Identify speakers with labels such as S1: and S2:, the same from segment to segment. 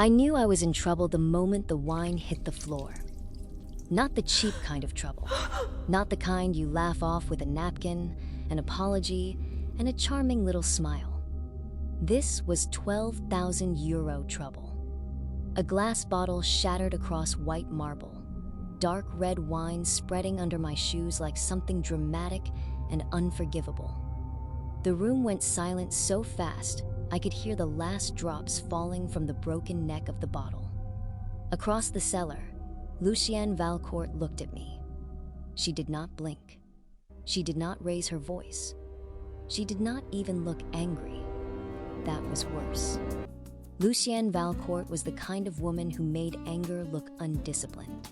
S1: I knew I was in trouble the moment the wine hit the floor. Not the cheap kind of trouble. Not the kind you laugh off with a napkin, an apology, and a charming little smile. This was €12,000 trouble. A glass bottle shattered across white marble. Dark red wine spreading under my shoes like something dramatic and unforgivable. The room went silent so fast, I could hear the last drops falling from the broken neck of the bottle. Across the cellar, Lucienne Valcourt looked at me. She did not blink. She did not raise her voice. She did not even look angry. That was worse. Lucienne Valcourt was the kind of woman who made anger look undisciplined.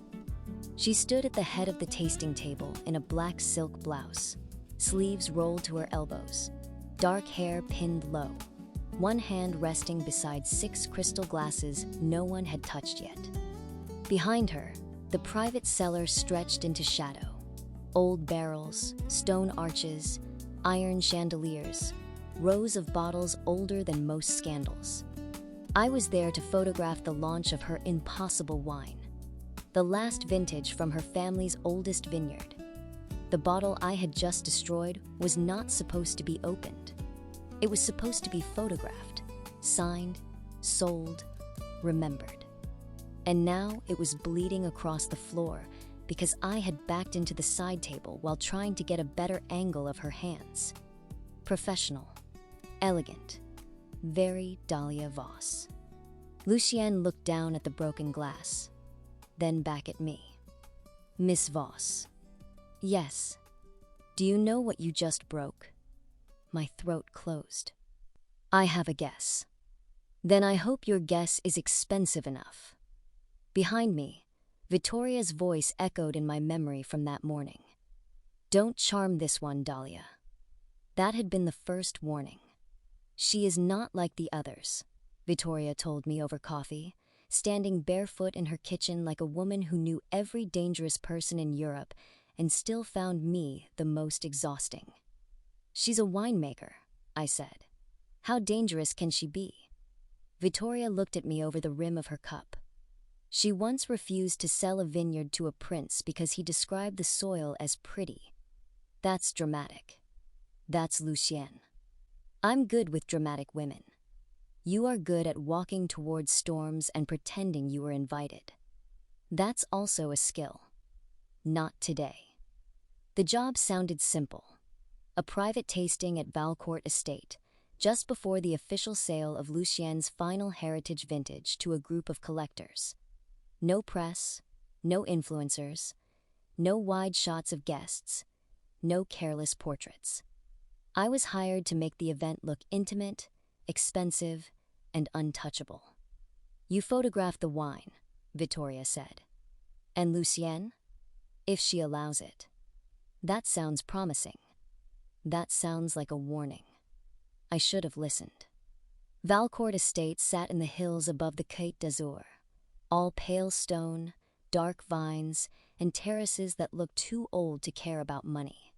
S1: She stood at the head of the tasting table in a black silk blouse, sleeves rolled to her elbows, dark hair pinned low, one hand resting beside 6 crystal glasses no one had touched yet. Behind her, the private cellar stretched into shadow. Old barrels, stone arches, iron chandeliers, rows of bottles older than most scandals. I was there to photograph the launch of her impossible wine, the last vintage from her family's oldest vineyard. The bottle I had just destroyed was not supposed to be opened. It was supposed to be photographed, signed, sold, remembered. And now it was bleeding across the floor because I had backed into the side table while trying to get a better angle of her hands. Professional, elegant, very Dahlia Voss. Lucienne looked down at the broken glass, then back at me. Miss Voss. Yes. Do you know what you just broke? My throat closed. I have a guess. Then I hope your guess is expensive enough. Behind me, Vittoria's voice echoed in my memory from that morning. Don't charm this one, Dahlia. That had been the first warning. She is not like the others, Vittoria told me over coffee, standing barefoot in her kitchen like a woman who knew every dangerous person in Europe and still found me the most exhausting. She's a winemaker, I said. How dangerous can she be? Vittoria looked at me over the rim of her cup. She once refused to sell a vineyard to a prince because he described the soil as pretty. That's dramatic. That's Lucienne. I'm good with dramatic women. You are good at walking towards storms and pretending you were invited. That's also a skill. Not today. The job sounded simple. A private tasting at Valcourt Estate, just before the official sale of Lucienne's final heritage vintage to a group of collectors. No press, no influencers, no wide shots of guests, no careless portraits. I was hired to make the event look intimate, expensive, and untouchable. You photograph the wine, Vittoria said. And Lucienne? If she allows it. That sounds promising. That sounds like a warning. I should have listened. Valcourt Estate sat in the hills above the Côte d'Azur, all pale stone, dark vines, and terraces that looked too old to care about money.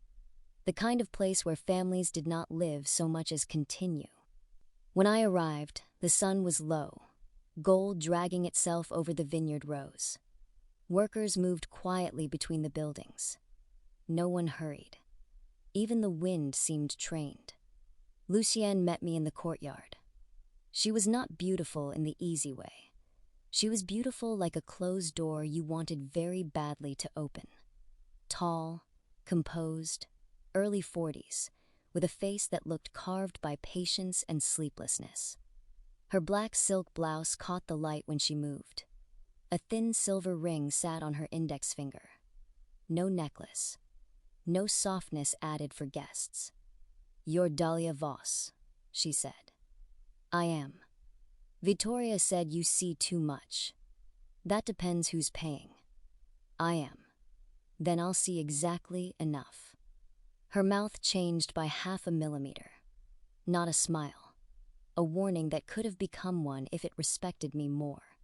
S1: The kind of place where families did not live so much as continue. When I arrived, the sun was low, gold dragging itself over the vineyard rows. Workers moved quietly between the buildings. No one hurried. Even the wind seemed trained. Lucienne met me in the courtyard. She was not beautiful in the easy way. She was beautiful like a closed door you wanted very badly to open. Tall, composed, early 40s, with a face that looked carved by patience and sleeplessness. Her black silk blouse caught the light when she moved. A thin silver ring sat on her index finger. No necklace. No softness added for guests. You're Dahlia Voss, she said. I am. Vittoria said you see too much. That depends who's paying. I am. Then I'll see exactly enough. Her mouth changed by 0.5 millimeter. Not a smile. A warning that could have become one if it respected me more.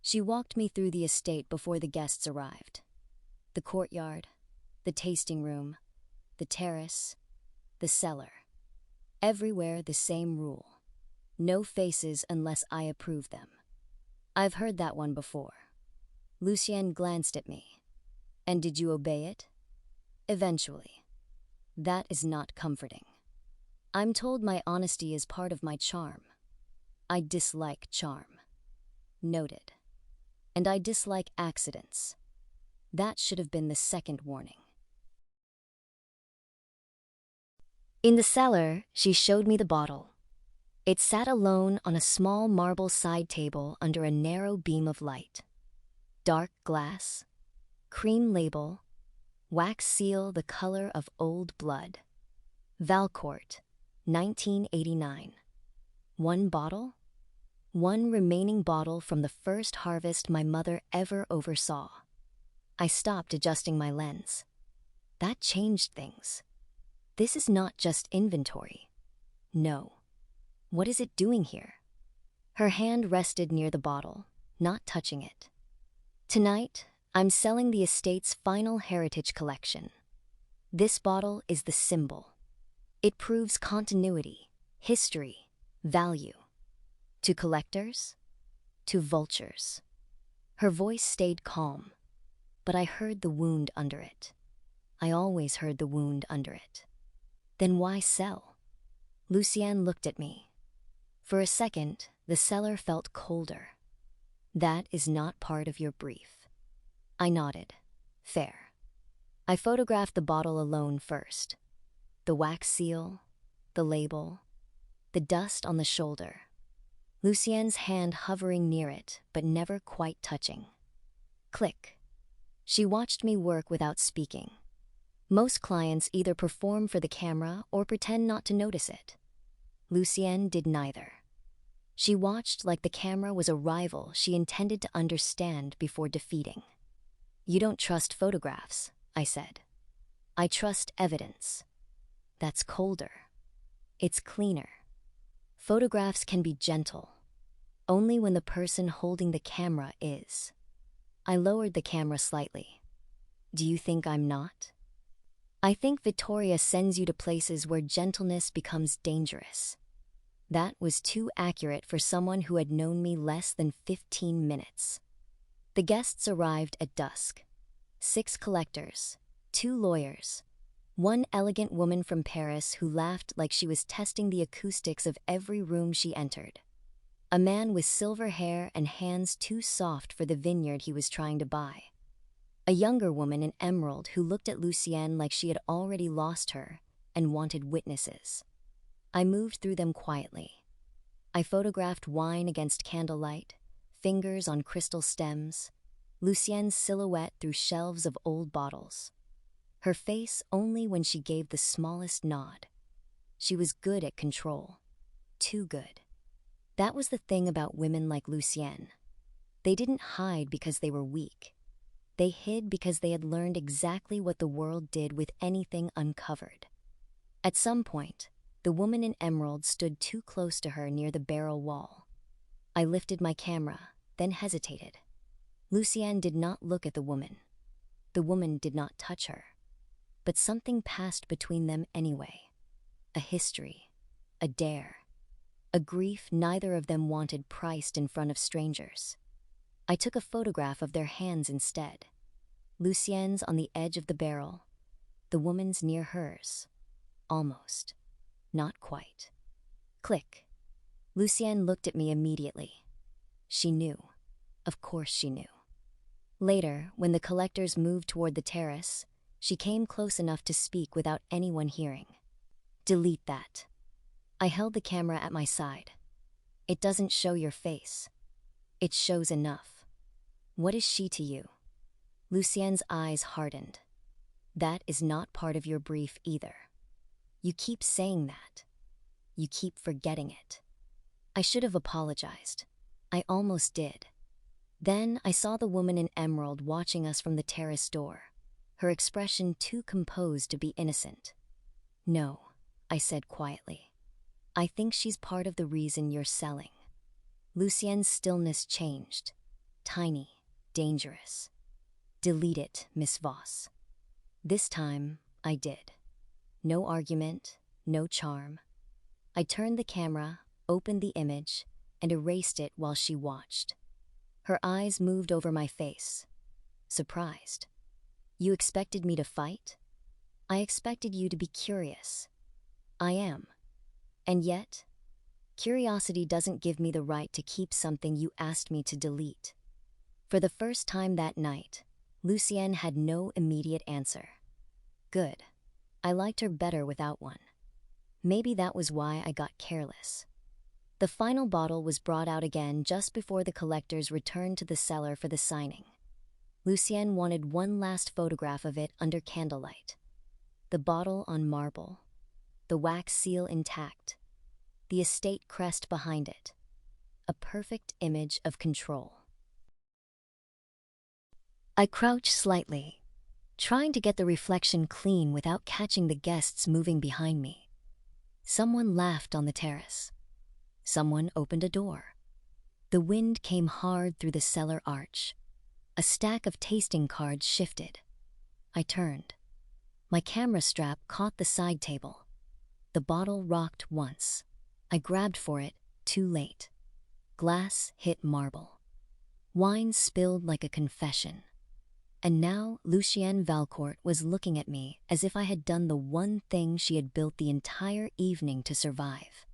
S1: She walked me through the estate before the guests arrived. The courtyard, the tasting room, the terrace, the cellar. Everywhere the same rule. No faces unless I approve them. I've heard that one before. Lucienne glanced at me. And did you obey it? Eventually. That is not comforting. I'm told my honesty is part of my charm. I dislike charm. Noted. And I dislike accidents. That should have been the second warning. In the cellar, she showed me the bottle. It sat alone on a small marble side table under a narrow beam of light. Dark glass, cream label, wax seal the color of old blood. Valcourt, 1989. One bottle? One remaining bottle from the first harvest my mother ever oversaw. I stopped adjusting my lens. That changed things. This is not just inventory. No. What is it doing here? Her hand rested near the bottle, not touching it. Tonight, I'm selling the estate's final heritage collection. This bottle is the symbol. It proves continuity, history, value. To collectors, to vultures. Her voice stayed calm, but I heard the wound under it. I always heard the wound under it. Then why sell? Lucienne looked at me. For a second, the seller felt colder. That is not part of your brief. I nodded. Fair. I photographed the bottle alone first. The wax seal, the label, the dust on the shoulder. Lucienne's hand hovering near it, but never quite touching. Click. She watched me work without speaking. Most clients either perform for the camera or pretend not to notice it. Lucienne did neither. She watched like the camera was a rival she intended to understand before defeating. You don't trust photographs, I said. I trust evidence. That's colder. It's cleaner. Photographs can be gentle, only when the person holding the camera is. I lowered the camera slightly. Do you think I'm not? I think Victoria sends you to places where gentleness becomes dangerous. That was too accurate for someone who had known me less than 15 minutes. The guests arrived at dusk. 6 collectors, 2 lawyers, 1 elegant woman from Paris who laughed like she was testing the acoustics of every room she entered. A man with silver hair and hands too soft for the vineyard he was trying to buy. A younger woman in emerald who looked at Lucienne like she had already lost her and wanted witnesses. I moved through them quietly. I photographed wine against candlelight, fingers on crystal stems, Lucienne's silhouette through shelves of old bottles. Her face only when she gave the smallest nod. She was good at control. Too good. That was the thing about women like Lucienne. They didn't hide because they were weak. They hid because they had learned exactly what the world did with anything uncovered. At some point, the woman in emerald stood too close to her near the barrel wall. I lifted my camera, then hesitated. Lucienne did not look at the woman. The woman did not touch her. But something passed between them anyway. A history, a dare, a grief neither of them wanted priced in front of strangers. I took a photograph of their hands instead. Lucienne's on the edge of the barrel, the woman's near hers. Almost. Not quite. Click. Lucienne looked at me immediately. She knew. Of course she knew. Later, when the collectors moved toward the terrace, she came close enough to speak without anyone hearing. Delete that. I held the camera at my side. It doesn't show your face. It shows enough. What is she to you? Lucienne's eyes hardened. That is not part of your brief either. You keep saying that. You keep forgetting it. I should have apologized. I almost did. Then I saw the woman in emerald watching us from the terrace door, her expression too composed to be innocent. No, I said quietly. I think she's part of the reason you're selling. Lucienne's stillness changed. Tiny, dangerous. Delete it, Miss Voss. This time, I did. No argument, no charm. I turned the camera, opened the image, and erased it while she watched. Her eyes moved over my face, surprised. You expected me to fight? I expected you to be curious. I am. And yet, curiosity doesn't give me the right to keep something you asked me to delete. For the first time that night, Lucienne had no immediate answer. Good. I liked her better without one. Maybe that was why I got careless. The final bottle was brought out again just before the collectors returned to the cellar for the signing. Lucienne wanted one last photograph of it under candlelight. The bottle on marble, the wax seal intact, the estate crest behind it. A perfect image of control. I crouched slightly, trying to get the reflection clean without catching the guests moving behind me. Someone laughed on the terrace. Someone opened a door. The wind came hard through the cellar arch. A stack of tasting cards shifted. I turned. My camera strap caught the side table. The bottle rocked once. I grabbed for it, too late. Glass hit marble. Wine spilled like a confession. And now Lucienne Valcourt was looking at me as if I had done the one thing she had built the entire evening to survive.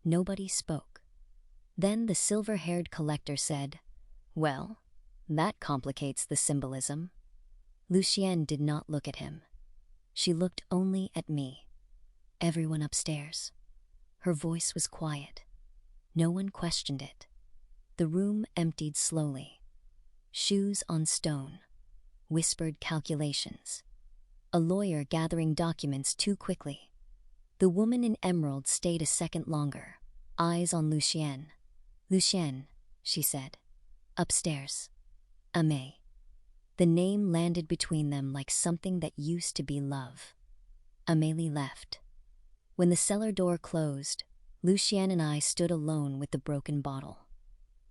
S1: Nobody spoke. Then the silver-haired collector said, "Well, that complicates the symbolism." Lucienne did not look at him. She looked only at me. Everyone upstairs. Her voice was quiet. No one questioned it. The room emptied slowly. Shoes on stone. Whispered calculations. A lawyer gathering documents too quickly. The woman in emerald stayed a second longer, eyes on Lucienne. "Lucienne," she said. "Upstairs. Aimé." The name landed between them like something that used to be love. Amélie left. When the cellar door closed, Lucienne and I stood alone with the broken bottle.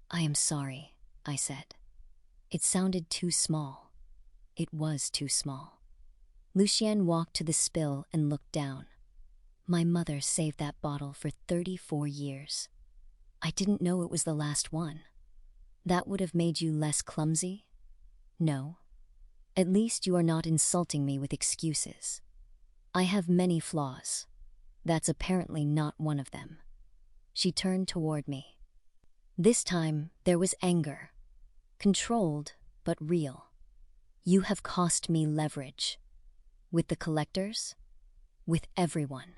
S1: "I am sorry," I said. It sounded too small. It was too small. Lucienne walked to the spill and looked down. My mother saved that bottle for 34 years. I didn't know it was the last one. That would have made you less clumsy? No. At least you are not insulting me with excuses. I have many flaws. That's apparently not one of them. She turned toward me. This time there was anger. Controlled, but real. You have cost me leverage. With the collectors? With everyone.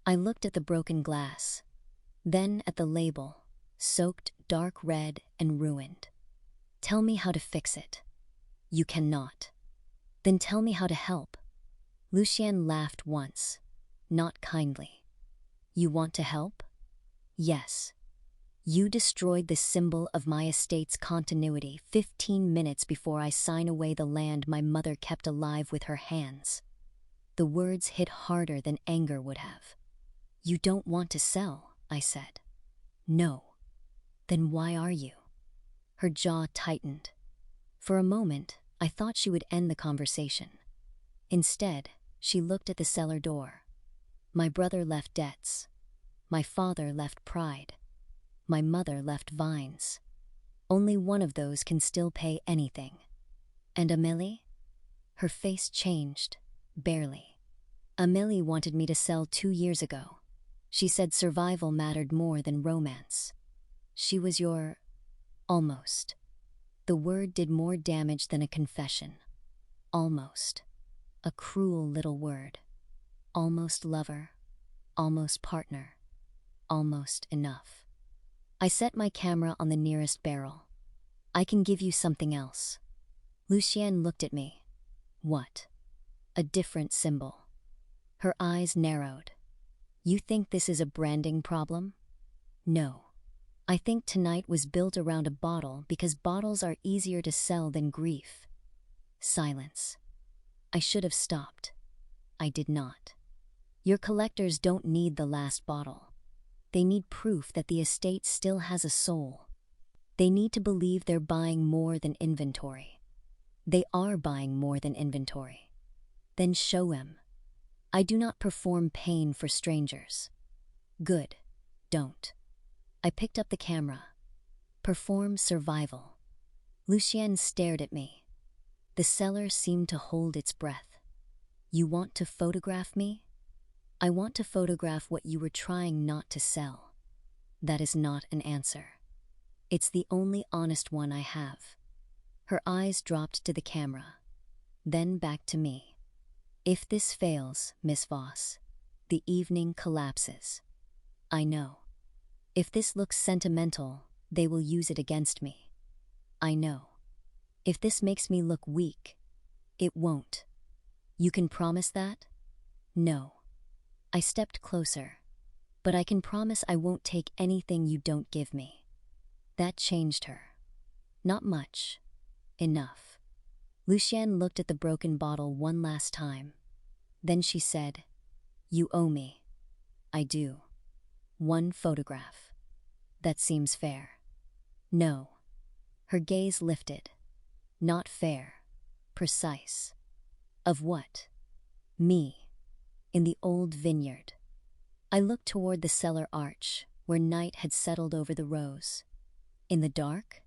S1: I looked at the broken glass, then at the label, soaked dark red and ruined. Tell me how to fix it. You cannot. Then tell me how to help. Lucienne laughed once, not kindly. You want to help? Yes. You destroyed the symbol of my estate's continuity 15 minutes before I sign away the land my mother kept alive with her hands. The words hit harder than anger would have. You don't want to sell, I said. No. Then why are you? Her jaw tightened. For a moment, I thought she would end the conversation. Instead, she looked at the cellar door. My brother left debts. My father left pride. My mother left vines. Only one of those can still pay anything. And Amélie? Her face changed, barely. Amélie wanted me to sell 2 years ago. She said survival mattered more than romance. She was your... almost. The word did more damage than a confession. Almost. A cruel little word. Almost lover. Almost partner. Almost enough. I set my camera on the nearest barrel. I can give you something else. Lucienne looked at me. What? A different symbol. Her eyes narrowed. You think this is a branding problem? No. I think tonight was built around a bottle because bottles are easier to sell than grief. Silence. I should have stopped. I did not. Your collectors don't need the last bottle. They need proof that the estate still has a soul. They need to believe they're buying more than inventory. They are buying more than inventory. Then show them. I do not perform pain for strangers. Good. Don't. I picked up the camera. Perform survival. Lucienne stared at me. The seller seemed to hold its breath. You want to photograph me? I want to photograph what you were trying not to sell. That is not an answer. It's the only honest one I have. Her eyes dropped to the camera, then back to me. If this fails, Miss Voss, the evening collapses. I know. If this looks sentimental, they will use it against me. I know. If this makes me look weak, it won't. You can promise that? No. I stepped closer, but I can promise I won't take anything you don't give me. That changed her. Not much. Enough. Lucienne looked at the broken bottle one last time. Then she said, You owe me. I do. 1 photograph. That seems fair. No. Her gaze lifted. Not fair. Precise. Of what? Me. In the old vineyard. I looked toward the cellar arch, where night had settled over the rows. In the dark?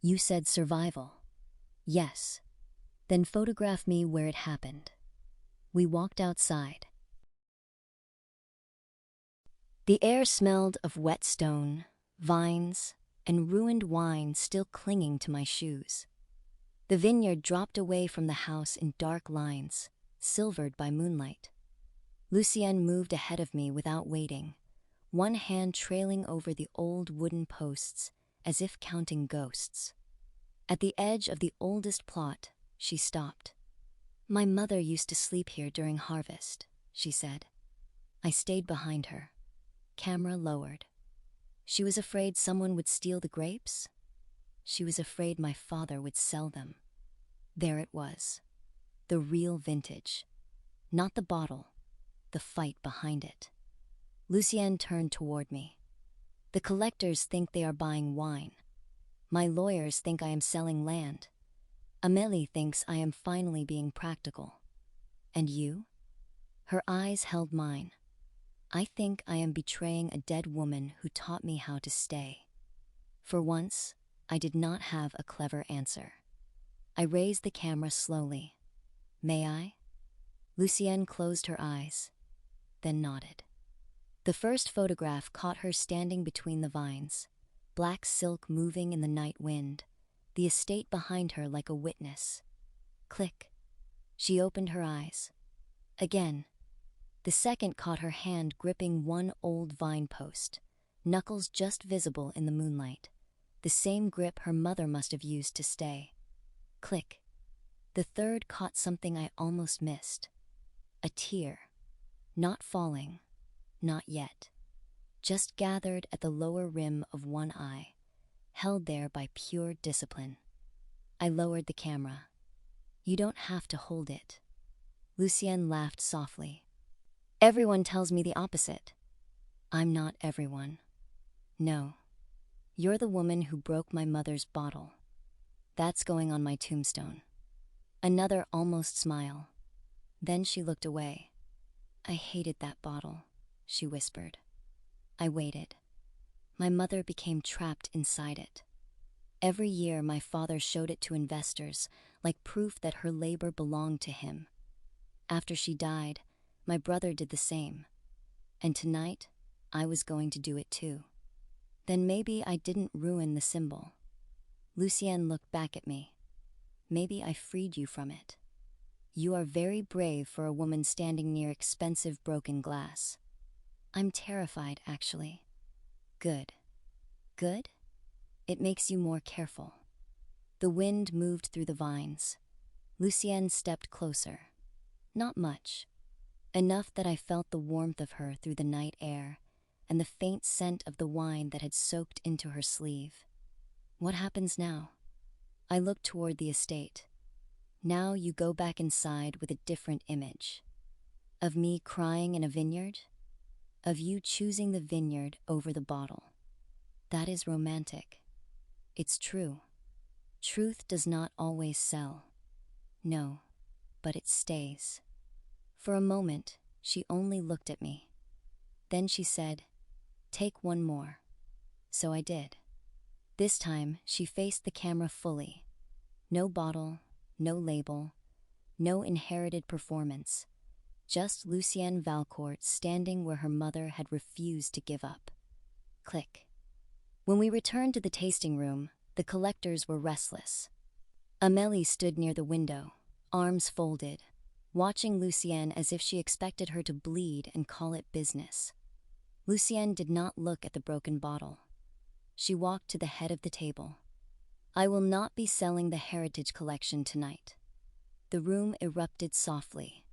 S1: You said survival. Yes. Then photograph me where it happened. We walked outside. The air smelled of wet stone, vines, and ruined wine still clinging to my shoes. The vineyard dropped away from the house in dark lines, silvered by moonlight. Lucienne moved ahead of me without waiting, one hand trailing over the old wooden posts as if counting ghosts. At the edge of the oldest plot, she stopped. My mother used to sleep here during harvest, she said. I stayed behind her, camera lowered. She was afraid someone would steal the grapes? She was afraid my father would sell them. There it was. The real vintage. Not the bottle, the fight behind it. Lucienne turned toward me. The collectors think they are buying wine. My lawyers think I am selling land. Amélie thinks I am finally being practical. And you? Her eyes held mine. I think I am betraying a dead woman who taught me how to stay. For once, I did not have a clever answer. I raised the camera slowly. May I? Lucienne closed her eyes, then nodded. The first photograph caught her standing between the vines, black silk moving in the night wind, the estate behind her like a witness. Click. She opened her eyes. Again. The second caught her hand gripping one old vine post, knuckles just visible in the moonlight, the same grip her mother must have used to stay. Click. The third caught something I almost missed. A tear. Not falling. Not yet. Just gathered at the lower rim of one eye, held there by pure discipline. I lowered the camera. You don't have to hold it. Lucienne laughed softly. Everyone tells me the opposite. I'm not everyone. No. You're the woman who broke my mother's bottle. That's going on my tombstone. Another almost smile. Then she looked away. I hated that bottle, she whispered. I waited. My mother became trapped inside it. Every year my father showed it to investors, like proof that her labor belonged to him. After she died, my brother did the same. And tonight, I was going to do it too. Then maybe I didn't ruin the symbol. Lucienne looked back at me. Maybe I freed you from it. You are very brave for a woman standing near expensive broken glass. I'm terrified, actually. Good. Good? It makes you more careful. The wind moved through the vines. Lucienne stepped closer. Not much. Enough that I felt the warmth of her through the night air and the faint scent of the wine that had soaked into her sleeve. What happens now? I looked toward the estate. Now you go back inside with a different image. Of me crying in a vineyard? Of you choosing the vineyard over the bottle. That is romantic. It's true. Truth does not always sell. No, but it stays. For a moment, she only looked at me. Then she said, "Take one more." So I did. This time, she faced the camera fully, No bottle, no label, no inherited performance. Just Lucienne Valcourt standing where her mother had refused to give up. Click. When we returned to the tasting room, the collectors were restless. Amélie stood near the window, arms folded, watching Lucienne as if she expected her to bleed and call it business. Lucienne did not look at the broken bottle. She walked to the head of the table. I will not be selling the Heritage Collection tonight. The room erupted softly,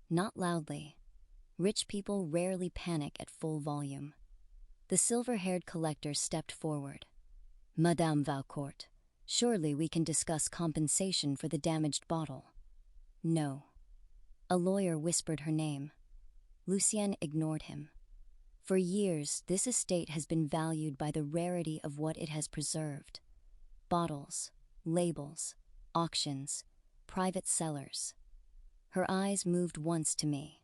S1: not loudly. Rich people rarely panic at full volume. The silver-haired collector stepped forward. Madame Valcourt, surely we can discuss compensation for the damaged bottle. No. A lawyer whispered her name. Lucienne ignored him. For years, this estate has been valued by the rarity of what it has preserved. Bottles, labels, auctions, private sellers. Her eyes moved once to me.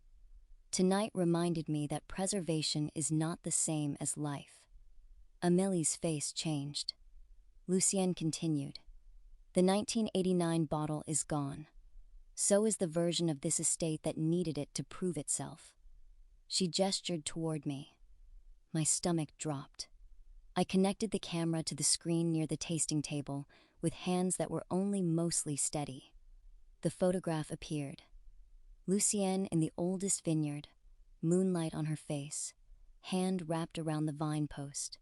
S1: Tonight reminded me that preservation is not the same as life. Amélie's face changed. Lucienne continued. The 1989 bottle is gone. So is the version of this estate that needed it to prove itself. She gestured toward me. My stomach dropped. I connected the camera to the screen near the tasting table with hands that were only mostly steady. The photograph appeared. Lucienne in the oldest vineyard, moonlight on her face, hand wrapped around the vine post,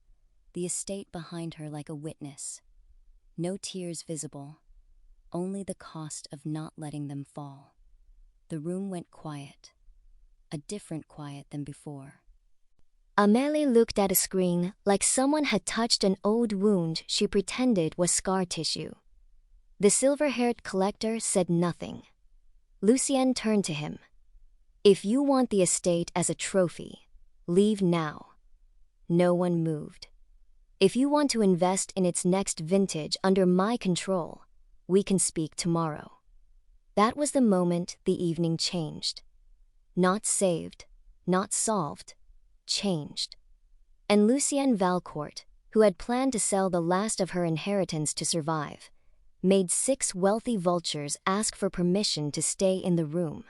S1: the estate behind her like a witness. No tears visible, only the cost of not letting them fall. The room went quiet, a different quiet than before. Amélie looked at a screen like someone had touched an old wound she pretended was scar tissue. The silver-haired collector said nothing. Lucienne turned to him. If you want the estate as a trophy, leave now. No one moved. If you want to invest in its next vintage under my control, we can speak tomorrow. That was the moment the evening changed. Not saved, not solved, changed. And Lucienne Valcourt, who had planned to sell the last of her inheritance to survive, made 6 wealthy vultures ask for permission to stay in the room.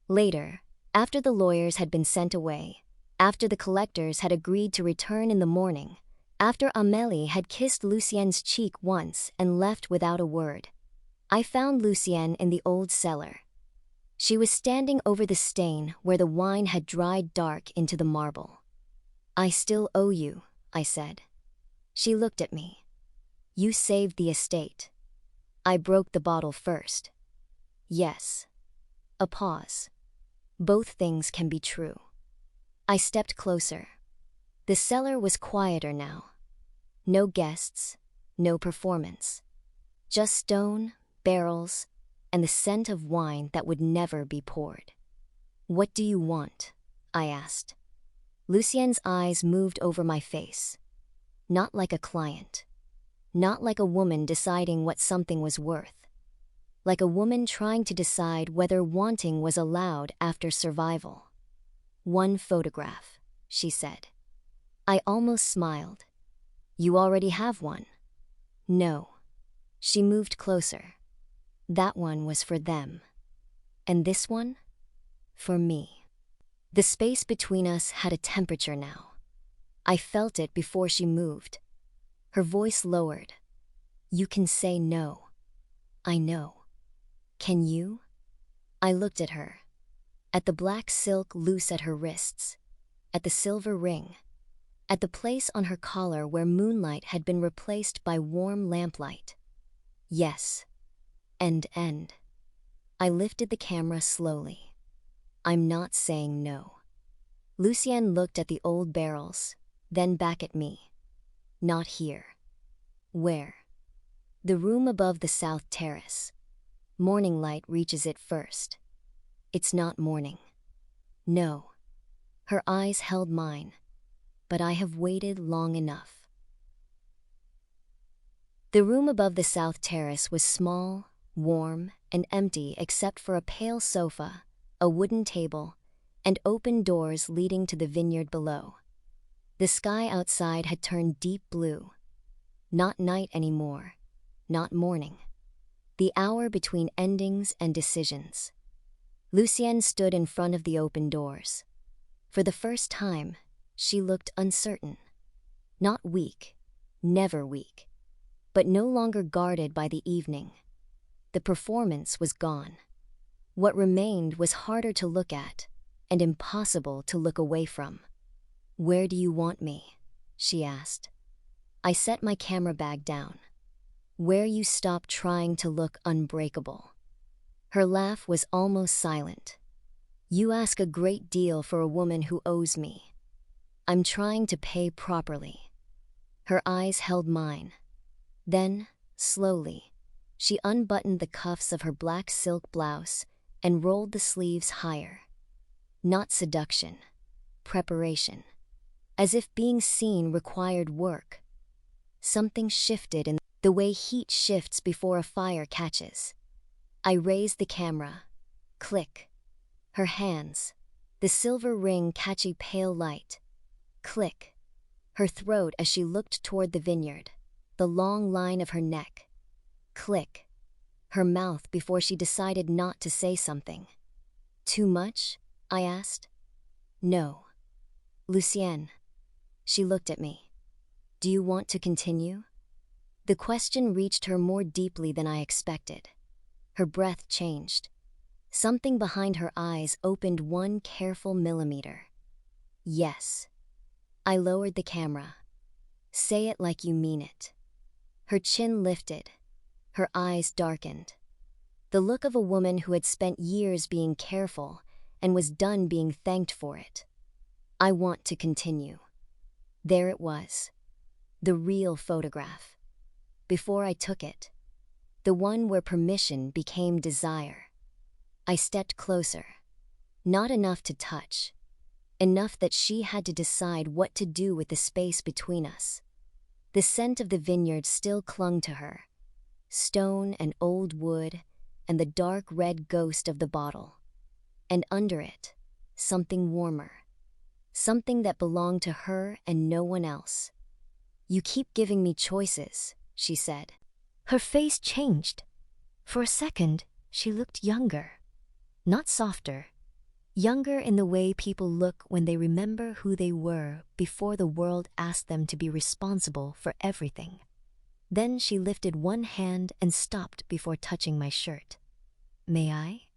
S1: Later, after the lawyers had been sent away, after the collectors had agreed to return in the morning, after Amélie had kissed Lucienne's cheek once and left without a word, I found Lucienne in the old cellar. She was standing over the stain where the wine had dried dark into the marble. I still owe you, I said. She looked at me. You saved the estate. I broke the bottle first. Yes. A pause. Both things can be true. I stepped closer. The cellar was quieter now. No guests, no performance. Just stone, barrels, and the scent of wine that would never be poured. What do you want? I asked. Lucienne's eyes moved over my face. Not like a client. Not like a woman deciding what something was worth. Like a woman trying to decide whether wanting was allowed after survival. One photograph, she said. I almost smiled. You already have one. No. She moved closer. That one was for them. And this one? For me. The space between us had a temperature now. I felt it before she moved. Her voice lowered. You can say no. I know. Can you? I looked at her. At the black silk loose at her wrists. At the silver ring. At the place on her collar where moonlight had been replaced by warm lamplight. Yes. End. I lifted the camera slowly. I'm not saying no. Lucienne looked at the old barrels, then back at me. Not here. Where? The room above the south terrace. Morning light reaches it first. It's not morning. No. Her eyes held mine. But I have waited long enough. The room above the south terrace was small, warm, and empty except for a pale sofa, a wooden table, and open doors leading to the vineyard below. The sky outside had turned deep blue. Not night anymore, not morning. The hour between endings and decisions. Lucienne stood in front of the open doors. For the first time, she looked uncertain. Not weak, never weak, but no longer guarded by the evening. The performance was gone. What remained was harder to look at and impossible to look away from. "Where do you want me?" she asked. I set my camera bag down. "Where you stop trying to look unbreakable." Her laugh was almost silent. "You ask a great deal for a woman who owes me. I'm trying to pay properly." Her eyes held mine. Then, slowly, she unbuttoned the cuffs of her black silk blouse and rolled the sleeves higher. Not seduction, preparation. As if being seen required work. Something shifted in the way heat shifts before a fire catches. I raised the camera. Click. Her hands, the silver ring catching pale light. Click. Her throat as she looked toward the vineyard, the long line of her neck. Click. Her mouth before she decided not to say something. "Too much?" I asked. "No." "Lucienne." She looked at me. "Do you want to continue?" The question reached her more deeply than I expected. Her breath changed. Something behind her eyes opened one careful millimeter. "Yes." I lowered the camera. "Say it like you mean it." Her chin lifted. Her eyes darkened. The look of a woman who had spent years being careful and was done being thanked for it. "I want to continue." There it was. The real photograph. Before I took it. The one where permission became desire. I stepped closer. Not enough to touch. Enough that she had to decide what to do with the space between us. The scent of the vineyard still clung to her. Stone and old wood and the dark red ghost of the bottle. And under it, something warmer. Something that belonged to her and no one else. "You keep giving me choices," she said. Her face changed. For a second, she looked younger. Not softer. Younger in the way people look when they remember who they were before the world asked them to be responsible for everything. Then she lifted one hand and stopped before touching my shirt. "May I?"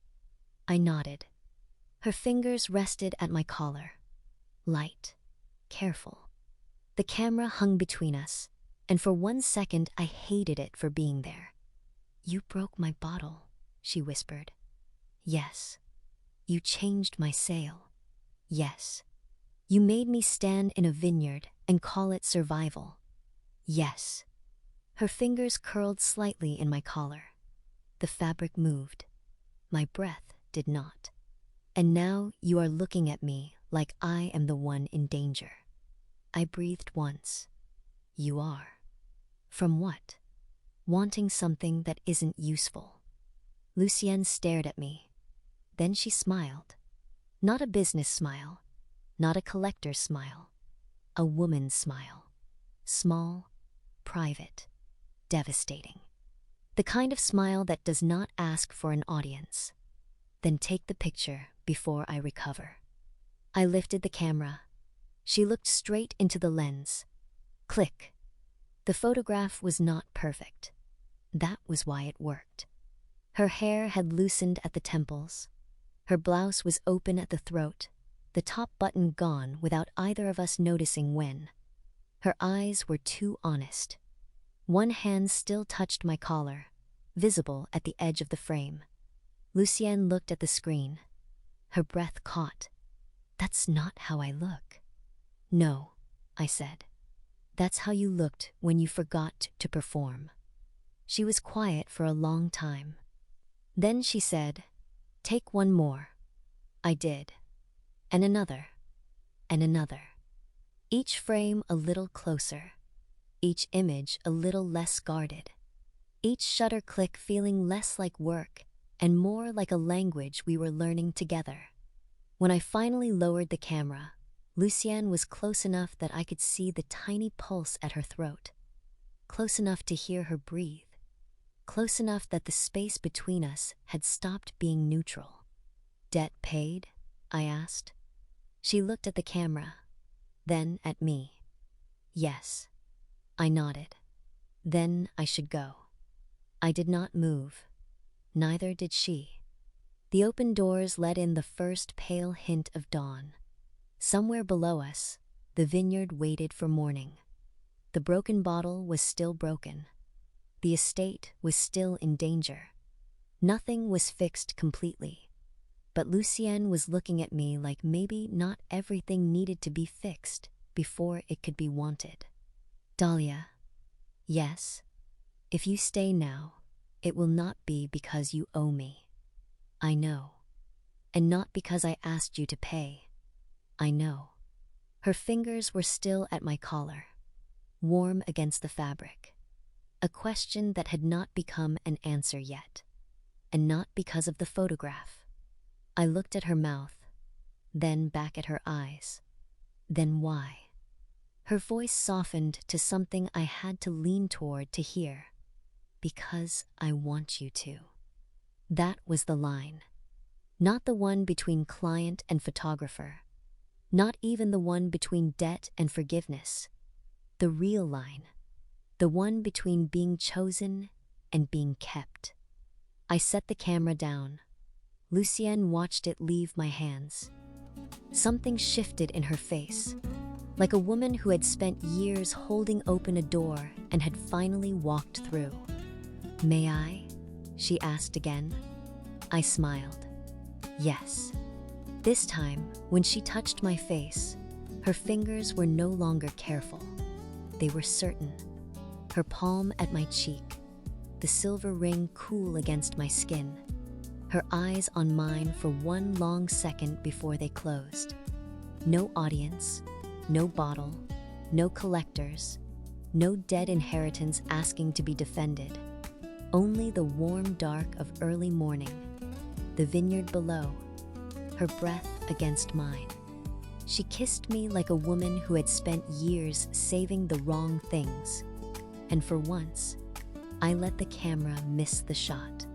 S1: I nodded. Her fingers rested at my collar. Light, careful. The camera hung between us, and for 1 second I hated it for being there. "You broke my bottle," she whispered. "Yes." "You changed my sail." "Yes." "You made me stand in a vineyard and call it survival." "Yes." Her fingers curled slightly in my collar. The fabric moved. My breath did not. "And now you are looking at me like I am the one in danger." I breathed once. "You are." "From what?" "Wanting something that isn't useful." Lucienne stared at me. Then she smiled. Not a business smile. Not a collector's smile. A woman's smile. Small, private, devastating. The kind of smile that does not ask for an audience. "Then take the picture before I recover." I lifted the camera. She looked straight into the lens. Click. The photograph was not perfect. That was why it worked. Her hair had loosened at the temples. Her blouse was open at the throat, the top button gone without either of us noticing when. Her eyes were too honest. One hand still touched my collar, visible at the edge of the frame. Lucienne looked at the screen. Her breath caught. "That's not how I look." "No," I said. "That's how you looked when you forgot to perform." She was quiet for a long time. Then she said, "Take one more." I did. And another. And another. Each frame a little closer. Each image a little less guarded. Each shutter click feeling less like work and more like a language we were learning together. When I finally lowered the camera, Lucienne was close enough that I could see the tiny pulse at her throat. Close enough to hear her breathe. close enough that the space between us had stopped being neutral. "Debt paid?" I asked. She looked at the camera, then at me. "Yes." I nodded. "Then I should go." I did not move. Neither did she. The open doors let in the first pale hint of dawn. Somewhere below us, the vineyard waited for morning. The broken bottle was still broken. The estate was still in danger. Nothing was fixed completely. But Lucienne was looking at me like maybe not everything needed to be fixed before it could be wanted. "Dahlia, yes, if you stay now, it will not be because you owe me. I know. And not because I asked you to pay. I know." Her fingers were still at my collar, warm against the fabric. A question that had not become an answer yet. And not because of the photograph. I looked at her mouth, then back at her eyes. "Then why?" Her voice softened to something I had to lean toward to hear. "Because I want you to." That was the line. Not the one between client and photographer. Not even the one between debt and forgiveness. The real line. The one between being chosen and being kept. I set the camera down. Lucienne watched it leave my hands. Something shifted in her face, like a woman who had spent years holding open a door and had finally walked through. "May I?" she asked again. I smiled. Yes. This time, when she touched my face, her fingers were no longer careful. They were certain. Her palm at my cheek, the silver ring cool against my skin, her eyes on mine for one long second before they closed. No audience, no bottle, no collectors, no dead inheritance asking to be defended. Only the warm dark of early morning, the vineyard below, her breath against mine. She kissed me like a woman who had spent years saving the wrong things. And for once, I let the camera miss the shot.